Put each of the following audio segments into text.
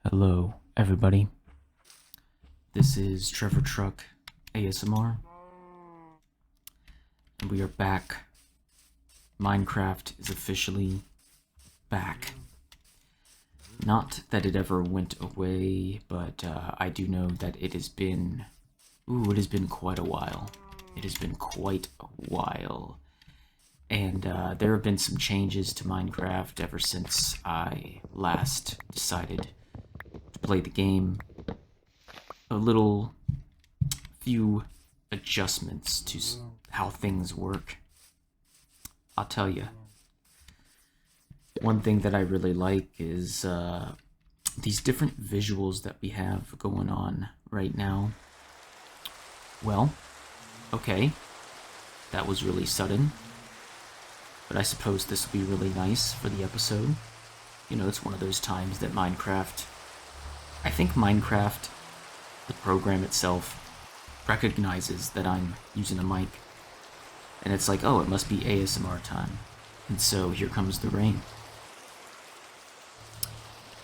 Hello, everybody. This is Trevor Truck ASMR, and we are back. Minecraft is officially back. Not that it ever went away, but I do know that it has been quite a while. It has been quite a while. And there have been some changes to Minecraft ever since I last decided to play the game. A few adjustments to how things work. I'll tell you. One thing that I really like is these different visuals that we have going on right now. Well, okay, that was really sudden, but I suppose this will be really nice for the episode. You know, it's one of those times that I think Minecraft, the program itself, recognizes that I'm using a mic, and it's like, oh, it must be ASMR time, and so here comes the rain.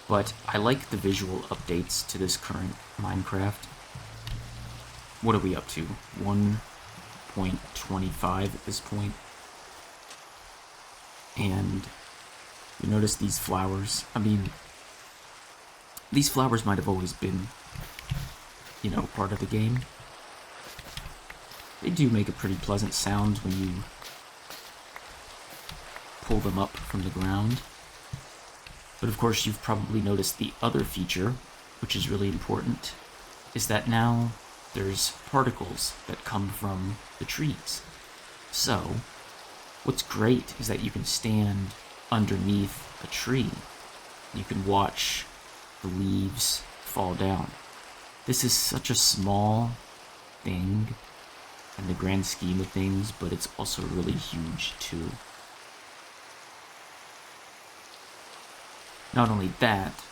But I like the visual updates to this current Minecraft. What are we up to? 1.25 at this point. And you notice these flowers. I mean, these flowers might have always been, you know, part of the game. They do make a pretty pleasant sound when you pull them up from the ground. But of course, you've probably noticed the other feature, which is really important, is that now there's particles that come from the trees. So, what's great is that you can stand underneath a tree. You can watch the leaves fall down. This is such a small thing in the grand scheme of things, but it's also really huge too. Not only that,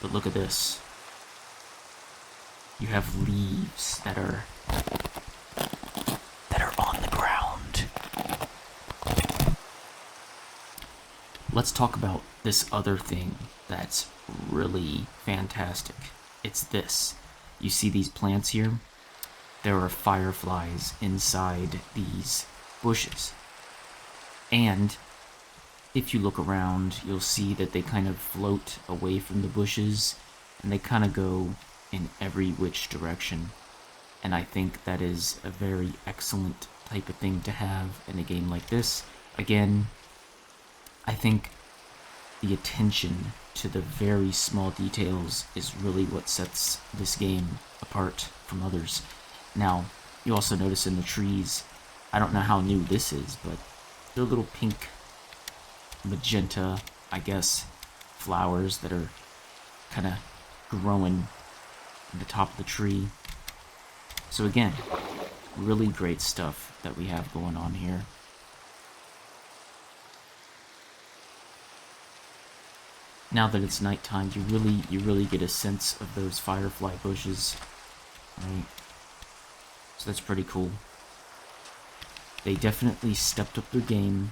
but look at this. You have leaves that are on the ground. Let's talk about this other thing that's really fantastic. It's this. You see these plants here? There are fireflies inside these bushes. And if you look around, you'll see that they kind of float away from the bushes, and they kind of go in every which direction. And I think that is a very excellent type of thing to have in a game like this. Again, I think the attention to the very small details is really what sets this game apart from others. Now, you also notice in the trees, I don't know how new this is, but they're little pink, magenta, I guess, flowers that are kind of growing at the top of the tree. So again, really great stuff that we have going on here. Now that it's nighttime, you really get a sense of those firefly bushes, right? So that's pretty cool. They definitely stepped up their game.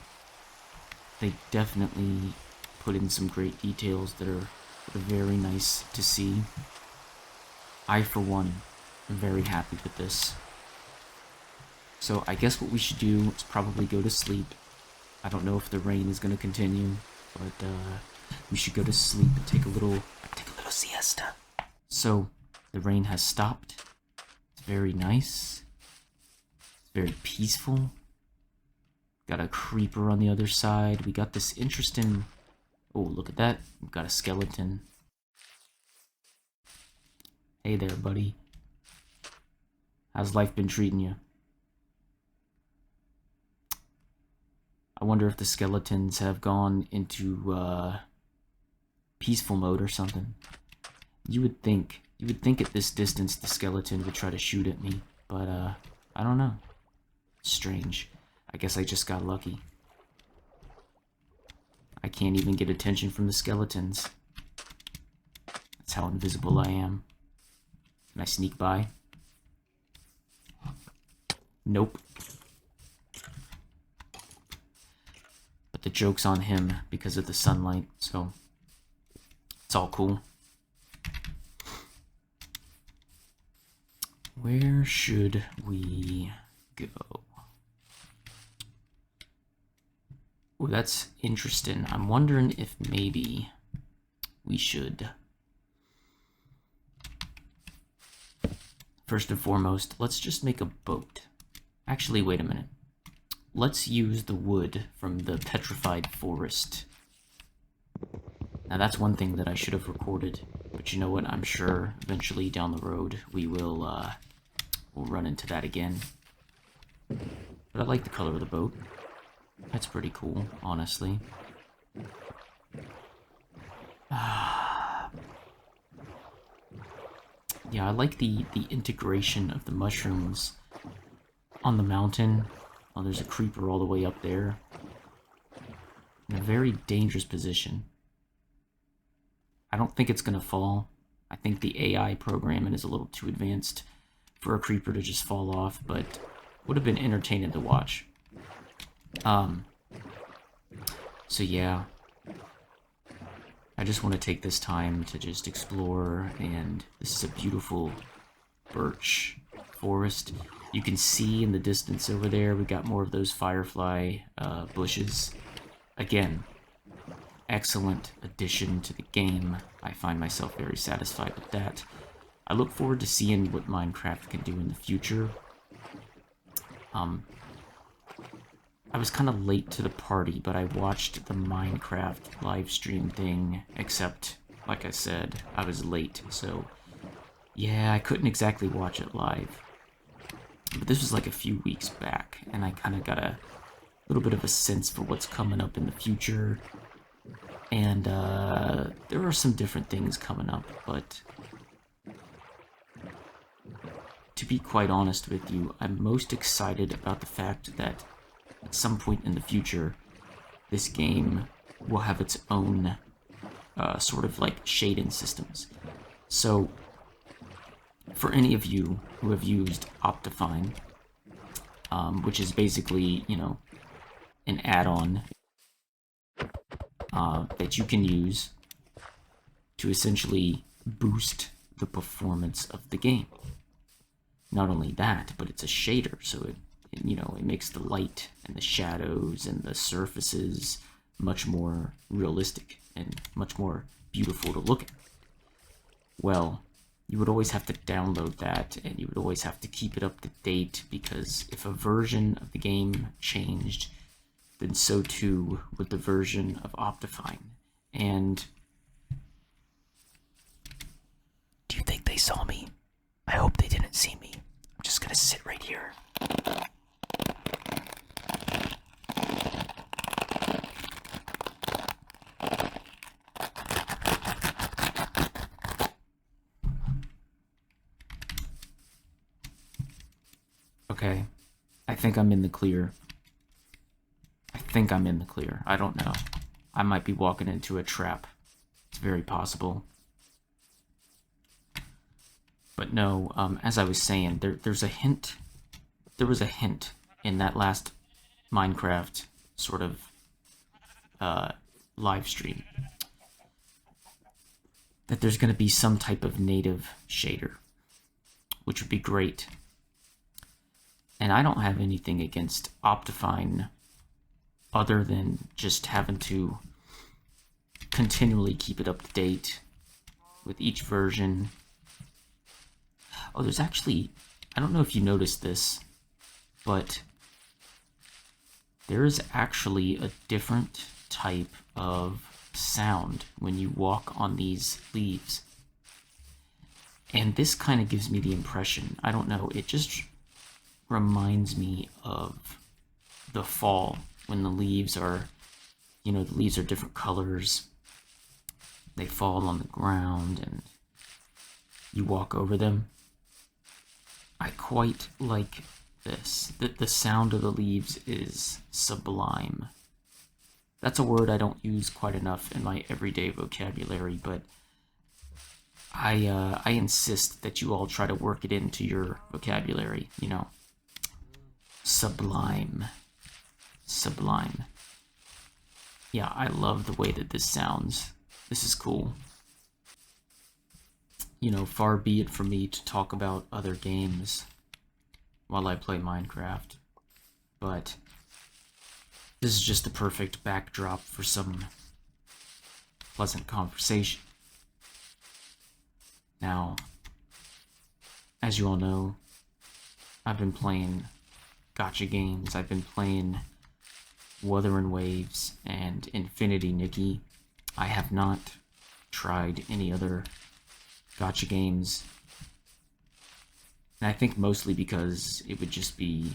They definitely put in some great details that are very nice to see. I, for one, am very happy with this. So I guess what we should do is probably go to sleep. I don't know if the rain is going to continue, but we should go to sleep and take a little siesta. So the rain has stopped. It's very nice. It's very peaceful. Got a creeper on the other side. We got this interesting... Oh, look at that. We've got a skeleton. Hey there, buddy. How's life been treating you? I wonder if the skeletons have gone into peaceful mode or something. You would think at this distance the skeleton would try to shoot at me, but I don't know. Strange. I guess I just got lucky. I can't even get attention from the skeletons. That's how invisible I am. Can I sneak by? Nope. But the joke's on him because of the sunlight, so it's all cool. Where should we go? Oh, that's interesting. I'm wondering if maybe we should... First and foremost, let's just make a boat. Actually, wait a minute. Let's use the wood from the petrified forest. Now that's one thing that I should have recorded, but you know what? I'm sure eventually down the road we will we'll run into that again. But I like the color of the boat. That's pretty cool, honestly. Yeah, I like the integration of the mushrooms on the mountain. Oh, there's a creeper all the way up there. In a very dangerous position. I don't think it's going to fall. I think the AI programming is a little too advanced for a creeper to just fall off, but would have been entertaining to watch. So yeah. I just want to take this time to just explore, and this is a beautiful birch forest. You can see in the distance over there, we got more of those firefly bushes. Again, excellent addition to the game. I find myself very satisfied with that. I look forward to seeing what Minecraft can do in the future. I was kind of late to the party, but I watched the Minecraft live stream thing, except, like I said, I was late, so yeah, I couldn't exactly watch it live. But this was like a few weeks back, and I kind of got a little bit of a sense for what's coming up in the future. And there are some different things coming up, but to be quite honest with you, I'm most excited about the fact that at some point in the future, this game will have its own sort of like shading systems. So, for any of you who have used Optifine, which is basically, you know, an add-on that you can use to essentially boost the performance of the game. Not only that, but it's a shader, so it makes the light and the shadows and the surfaces much more realistic and much more beautiful to look at. Well, you would always have to download that, and you would always have to keep it up to date, because if a version of the game changed, then so too would the version of Optifine. And do you think they saw me? I hope they didn't see me. I'm just gonna sit right here. Okay, I think I'm in the clear. I don't know. I might be walking into a trap. It's very possible. But no, as I was saying, there's a hint. There was a hint in that last Minecraft sort of live stream that there's going to be some type of native shader, which would be great. And I don't have anything against Optifine other than just having to continually keep it up to date with each version. Oh, there's actually, I don't know if you noticed this, but there is actually a different type of sound when you walk on these leaves. And this kind of gives me the impression, I don't know, it just reminds me of the fall when the leaves are, the leaves are different colors. They fall on the ground and you walk over them. I quite like this. The sound of the leaves is sublime. That's a word I don't use quite enough in my everyday vocabulary, but I insist that you all try to work it into your vocabulary, Sublime. Sublime. Yeah, I love the way that this sounds. This is cool. you know, far be it from me to talk about other games while I play Minecraft, but this is just the perfect backdrop for some pleasant conversation. Now, as you all know, I've been playing gacha games. I've been playing Wuthering Waves and Infinity Nikki. I have not tried any other gacha games, and I think mostly because it would just be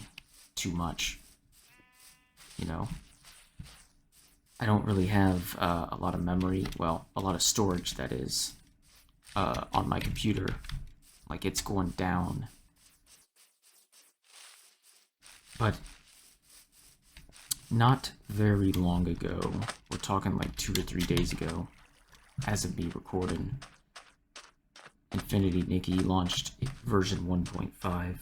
too much. You know, I don't really have a lot of memory, well, a lot of storage, that is, on my computer. Like, it's going down. But not very long ago, we're talking like 2 or 3 days ago, as of me recording, Infinity Nikki launched version 1.5,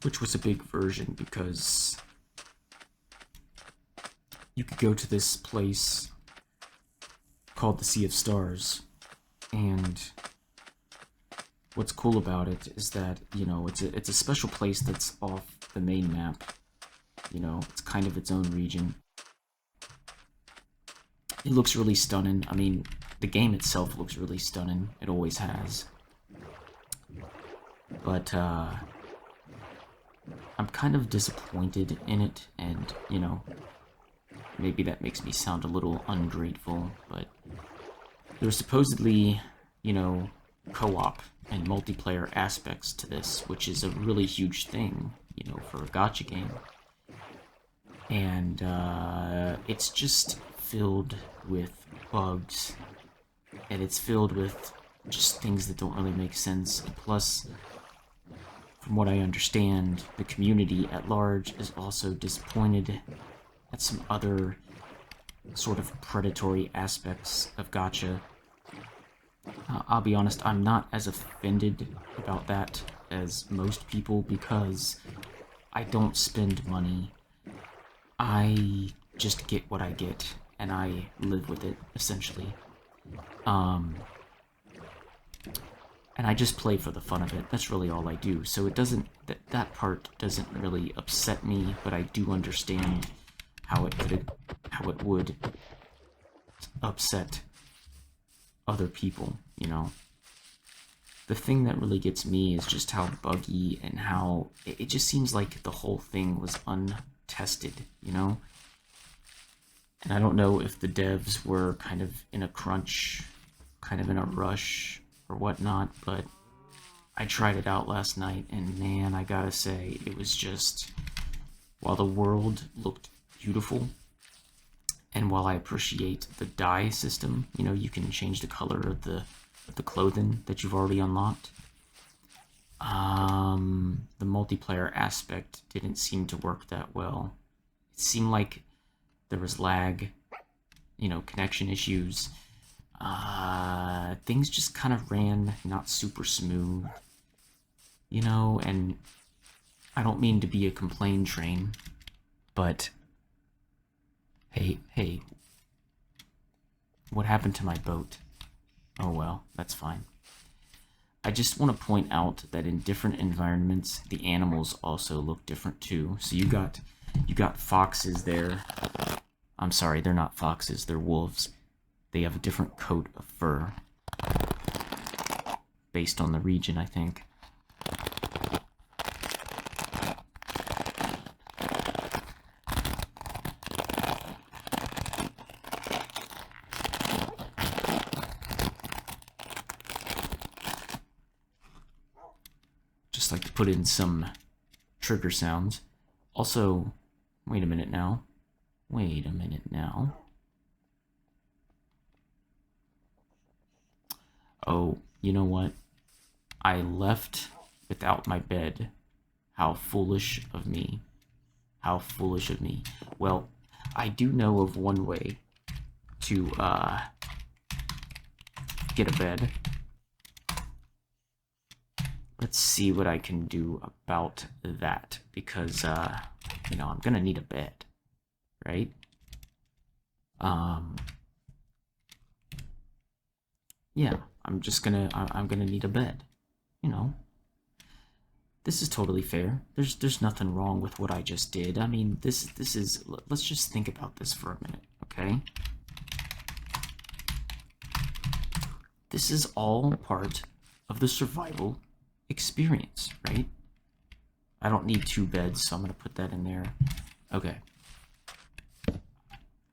which was a big version because you could go to this place called the Sea of Stars, and what's cool about it is that, you know, it's a special place that's off the main map. You know, it's kind of its own region. It looks really stunning. I mean, the game itself looks really stunning. It always has. But, I'm kind of disappointed in it, and, you know, maybe that makes me sound a little ungrateful, but there's supposedly, you know, co-op and multiplayer aspects to this, which is a really huge thing, you know, for a gacha game. And it's just filled with bugs, and it's filled with just things that don't really make sense. Plus, from what I understand, the community at large is also disappointed at some other sort of predatory aspects of gacha. I'll be honest, I'm not as offended about that as most people because I don't spend money. I just get what I get, and I live with it, essentially. And I just play for the fun of it. That's really all I do. So it doesn't, that part doesn't really upset me, but I do understand how it would upset other people, you know. The thing that really gets me is just how buggy and how it just seems like the whole thing was untested, you know. And I don't know if the devs were kind of in a crunch, kind of in a rush or whatnot, but I tried it out last night, and man, I gotta say, it was just, while the world looked beautiful, and while I appreciate the dye system, you know, you can change the color of the clothing that you've already unlocked, the multiplayer aspect didn't seem to work that well. It seemed like there was lag, you know, connection issues. Things just kind of ran not super smooth, you know, and I don't mean to be a complaint train, but hey, what happened to my boat? Oh well, that's fine. I just want to point out that in different environments, the animals also look different too. So you got foxes there. I'm sorry, they're not foxes, they're wolves. They have a different coat of fur based on the region, I think. Just like to put in some trigger sounds. Also, wait a minute now. Wait a minute now. Oh, you know what? I left without my bed. How foolish of me. How foolish of me. Well, I do know of one way to, get a bed. Let's see what I can do about that, because, you know, I'm gonna need a bed, right? Yeah, I'm gonna need a bed. You know, this is totally fair. There's nothing wrong with what I just did. I mean, this is, let's just think about this for a minute, okay? This is all part of the survival experience, right? I don't need 2 beds, so I'm gonna put that in there. Okay.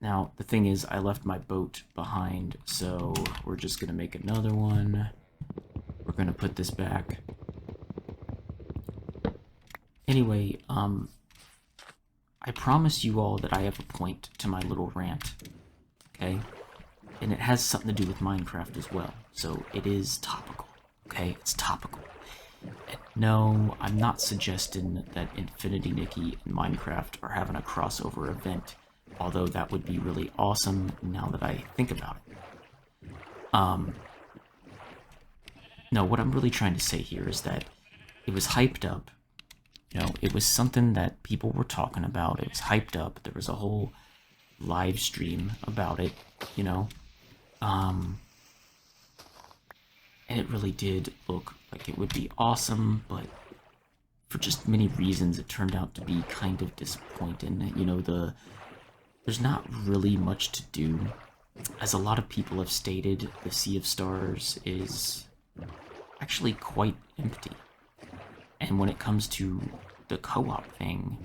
Now, the thing is, I left my boat behind, so we're just gonna make another one. We're gonna put this back. Anyway, I promise you all that I have a point to my little rant, okay? And it has something to do with Minecraft as well, so it is topical, okay? It's topical. And no, I'm not suggesting that Infinity Nikki and Minecraft are having a crossover event, although that would be really awesome now that I think about it. No, what I'm really trying to say here is that it was hyped up. You know, it was something that people were talking about. It was hyped up. There was a whole live stream about it, you know. And it really did look like it would be awesome, but for just many reasons it turned out to be kind of disappointing. You know, there's not really much to do. As a lot of people have stated, the Sea of Stars is actually quite empty. And when it comes to the co-op thing,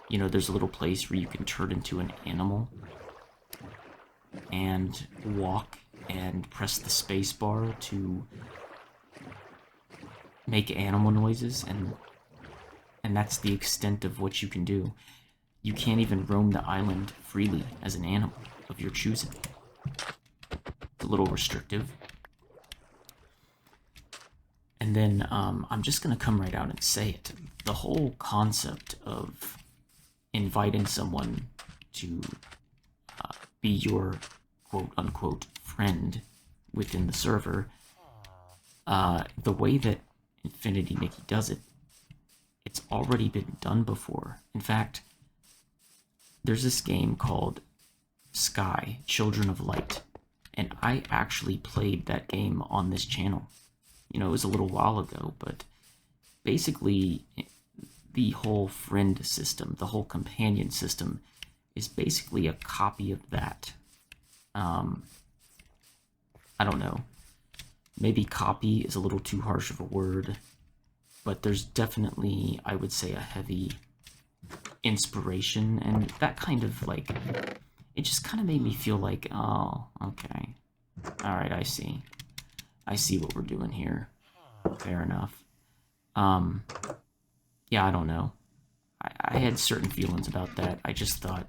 you know, there's a little place where you can turn into an animal and walk and press the space bar to make animal noises, and that's the extent of what you can do. You can't even roam the island freely as an animal of your choosing. It's a little restrictive. And then I'm just going to come right out and say it. The whole concept of inviting someone to be your quote-unquote friend within the server, the way that Infinity Nikki does it, it's already been done before. In fact, there's this game called Sky, Children of Light, and I actually played that game on this channel. You know, it was a little while ago, but basically the whole friend system, the whole companion system, is basically a copy of that. I don't know. Maybe copy is a little too harsh of a word, but there's definitely, I would say, a heavy inspiration, and that kind of, like, it just kind of made me feel like, oh, okay. Alright, I see. I see what we're doing here. Fair enough. Yeah, I don't know. I had certain feelings about that. I just thought,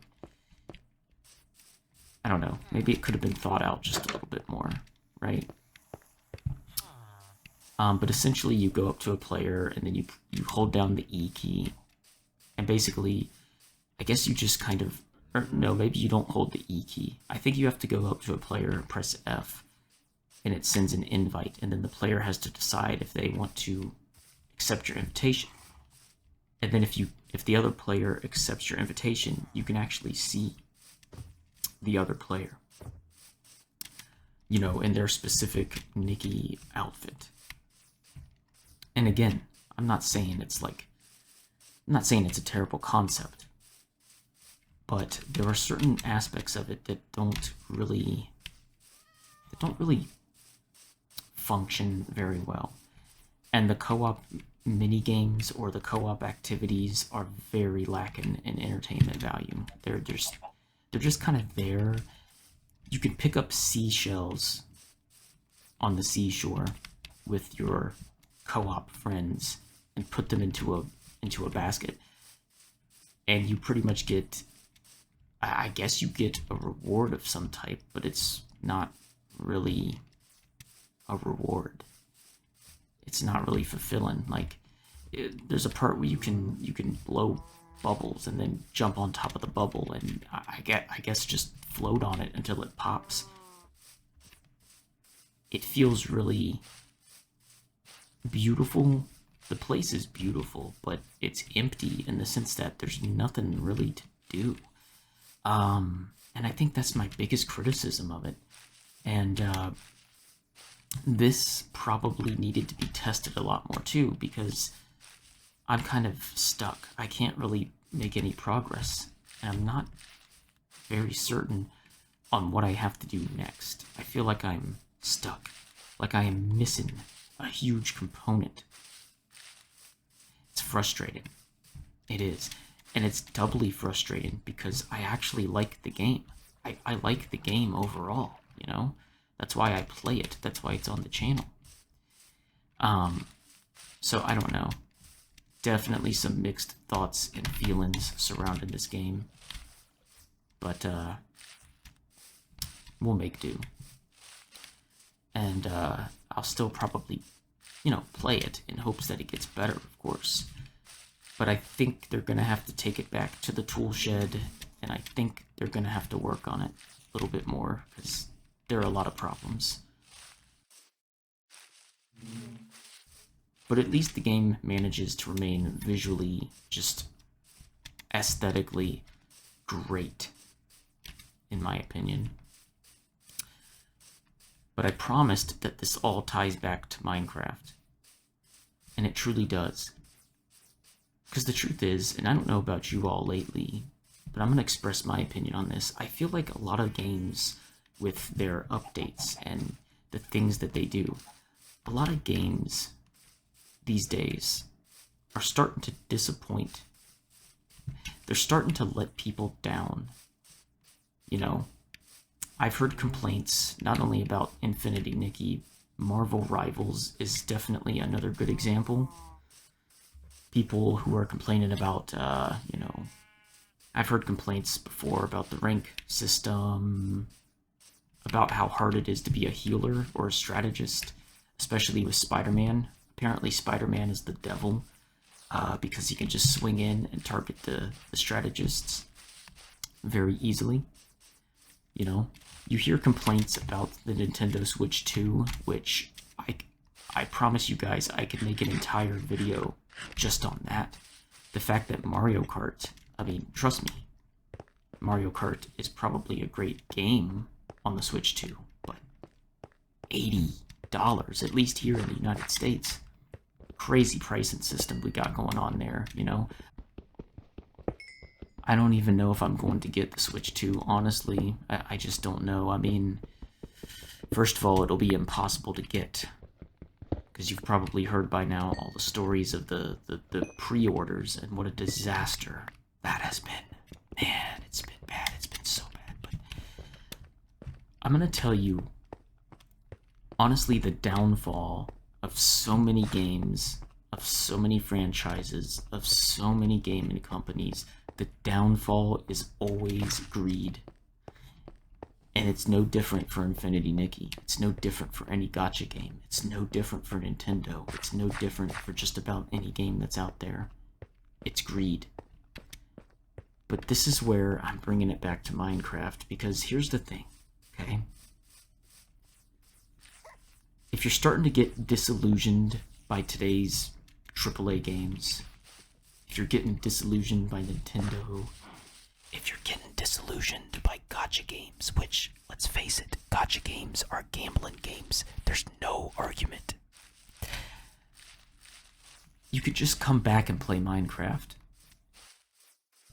I don't know, maybe it could have been thought out just a little bit more, right? But essentially you go up to a player and then you hold down the E key, and basically, I guess you just kind of, or no, maybe you don't hold the E key. I think you have to go up to a player, press F, and it sends an invite, and then the player has to decide if they want to accept your invitation. And then if the other player accepts your invitation, you can actually see the other player, you know, in their specific Nikki outfit. And again, I'm not saying it's a terrible concept, but there are certain aspects of it that don't really function very well. And the co-op mini games or the co-op activities are very lacking in entertainment value. They're just kind of there. You can pick up seashells on the seashore with your co-op friends and put them into a basket, and you pretty much get, I guess you get a reward of some type, but it's not really a reward. It's not really fulfilling. Like, there's a part where you can blow bubbles and then jump on top of the bubble, and I guess just float on it until it pops. It feels really beautiful. The place is beautiful, but it's empty in the sense that there's nothing really to do. And I think that's my biggest criticism of it. And This probably needed to be tested a lot more too, because I'm kind of stuck. I can't really make any progress, and I'm not very certain on what I have to do next. I feel like I'm stuck, like I am missing a huge component. It's frustrating. It is. And it's doubly frustrating because I actually like the game. I like the game overall, you know? That's why I play it. That's why it's on the channel. So I don't know. Definitely some mixed thoughts and feelings surrounding this game. But, we'll make do. And, I'll still probably, play it in hopes that it gets better, of course. But I think they're going to have to take it back to the tool shed, and I think they're going to have to work on it a little bit more, because there are a lot of problems. But at least the game manages to remain visually, just aesthetically great, in my opinion. But I promised that this all ties back to Minecraft. And it truly does. Because the truth is, and I don't know about you all lately, but I'm going to express my opinion on this. I feel like a lot of games with their updates and the things that they do, a lot of games these days are starting to disappoint. They're starting to let people down. I've heard complaints not only about Infinity Nikki, Marvel Rivals is definitely another good example. People who are complaining about, I've heard complaints before about the rank system, about how hard it is to be a healer or a strategist, especially with Spider-Man. Apparently Spider-Man is the devil, because he can just swing in and target the strategists very easily. You hear complaints about the Nintendo Switch 2, which I promise you guys I could make an entire video just on that. The fact that Mario Kart, trust me, Mario Kart is probably a great game on the Switch 2, but $80, at least here in the United States. Crazy pricing system we got going on there, I don't even know if I'm going to get the Switch 2, honestly. I just don't know. First of all, it'll be impossible to get, because you've probably heard by now all the stories of the pre-orders and what a disaster that has been. Man, it's been bad. It's been so bad. But I'm going to tell you, honestly, the downfall of so many games, of so many franchises, of so many gaming companies, the downfall is always greed. And it's no different for Infinity Nikki. It's no different for any gacha game. It's no different for Nintendo. It's no different for just about any game that's out there. It's greed. But this is where I'm bringing it back to Minecraft, because here's the thing, okay? If you're starting to get disillusioned by today's AAA games, if you're getting disillusioned by Nintendo, if you're getting disillusioned by gacha games, which, let's face it, gacha games are gambling games, there's no argument. You could just come back and play Minecraft.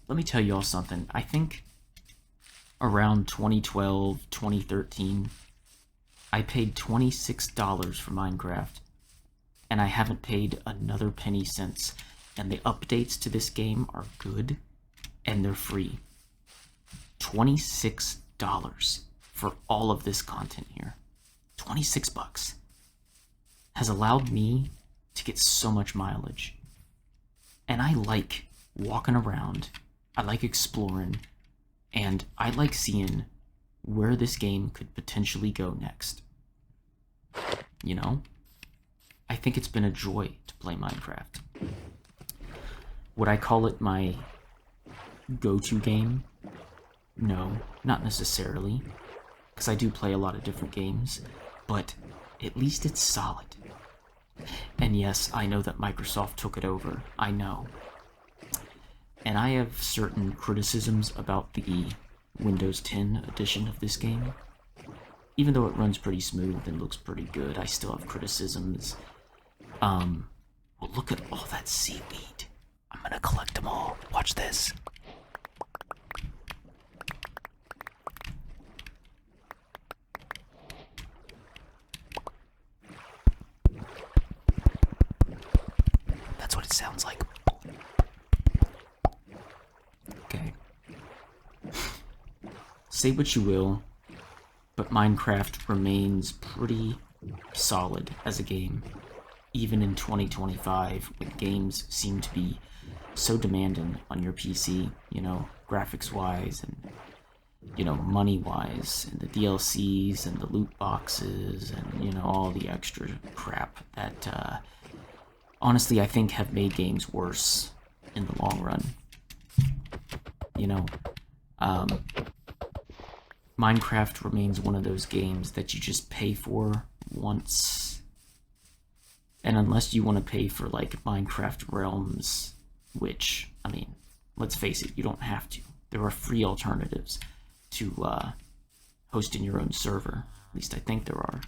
Let me tell you all something. I think around 2012, 2013, I paid $26 for Minecraft, and I haven't paid another penny since. And the updates to this game are good, and they're free. $26 for all of this content here. $26 has allowed me to get so much mileage. And I like walking around, I like exploring, and I like seeing where this game could potentially go next. I think it's been a joy to play Minecraft. Would I call it my go-to game? No, not necessarily, because I do play a lot of different games, but at least it's solid. And yes, I know that Microsoft took it over, I know. And I have certain criticisms about the Windows 10 edition of this game. even though it runs pretty smooth and looks pretty good, I still have criticisms. Well, look at all that seaweed. I'm gonna collect them all. Watch this. That's what it sounds like. Okay. Say what you will, but Minecraft remains pretty solid as a game, even in 2025, when games seem to be so demanding on your PC, you know, graphics-wise and, you know, money-wise, and the DLCs and the loot boxes and, you know, all the extra crap that, honestly, I think have made games worse in the long run. You know, Minecraft remains one of those games that you just pay for once. And unless you want to pay for, like, Minecraft Realms, which, I mean, let's face it, you don't have to. There are free alternatives to hosting your own server. At least I think there are.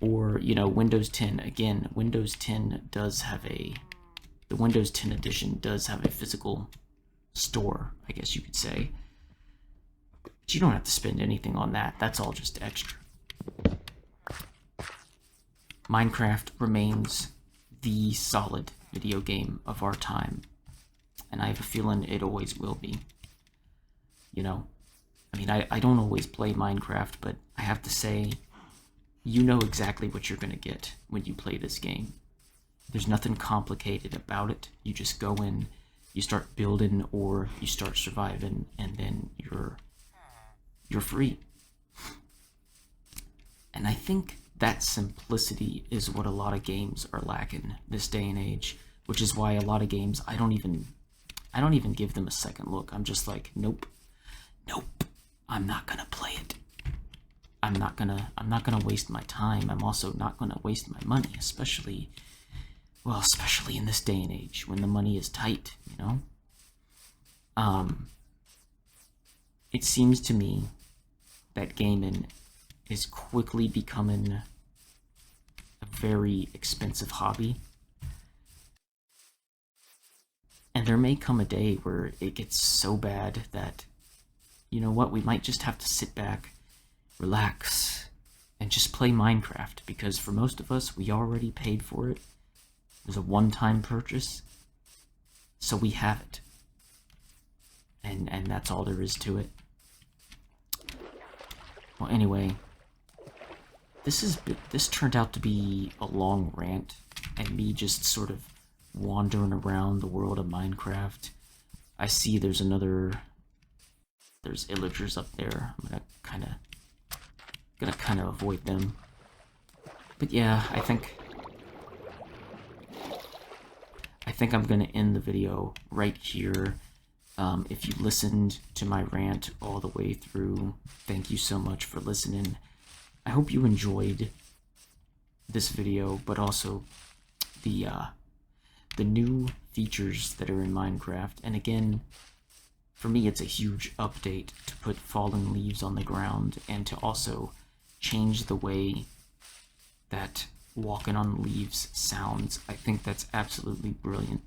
Or, you know, Windows 10. Again, Windows 10 does have the Windows 10 edition does have a physical store, I guess you could say. But you don't have to spend anything on that. That's all just extra. Minecraft remains the solid video game of our time, and I have a feeling it always will be. You know, I mean, I don't always play Minecraft, but I have to say, you know exactly what you're going to get when you play this game. There's nothing complicated about it. You just go in, you start building, or you start surviving, and then you're free. And I think that simplicity is what a lot of games are lacking this day and age, which is why a lot of games I don't even give them a second look. I'm just like, nope, I'm not gonna play it. I'm not gonna waste my time. I'm also not gonna waste my money, especially in this day and age when the money is tight, you know? It seems to me that gaming is quickly becoming a very expensive hobby. And there may come a day where it gets so bad that, you know what, we might just have to sit back, relax, and just play Minecraft, because for most of us, we already paid for it. It was a one-time purchase, so we have it. And that's all there is to it. Well, anyway, this turned out to be a long rant, and me just sort of wandering around the world of Minecraft. I see there's illagers up there. I'm gonna kind of avoid them. But yeah, I think I'm gonna end the video right here. If you listened to my rant all the way through, thank you so much for listening. I hope you enjoyed this video, but also the new features that are in Minecraft. And again, for me, it's a huge update to put fallen leaves on the ground and to also change the way that walking on leaves sounds. I think that's absolutely brilliant.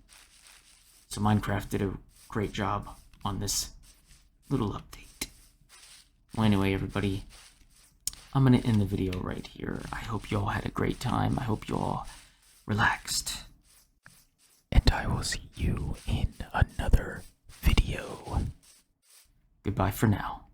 So Minecraft did a great job on this little update. Well, anyway, everybody, I'm gonna end the video right here. I hope you all had a great time. I hope you all relaxed. And I will see you in another video. Goodbye for now.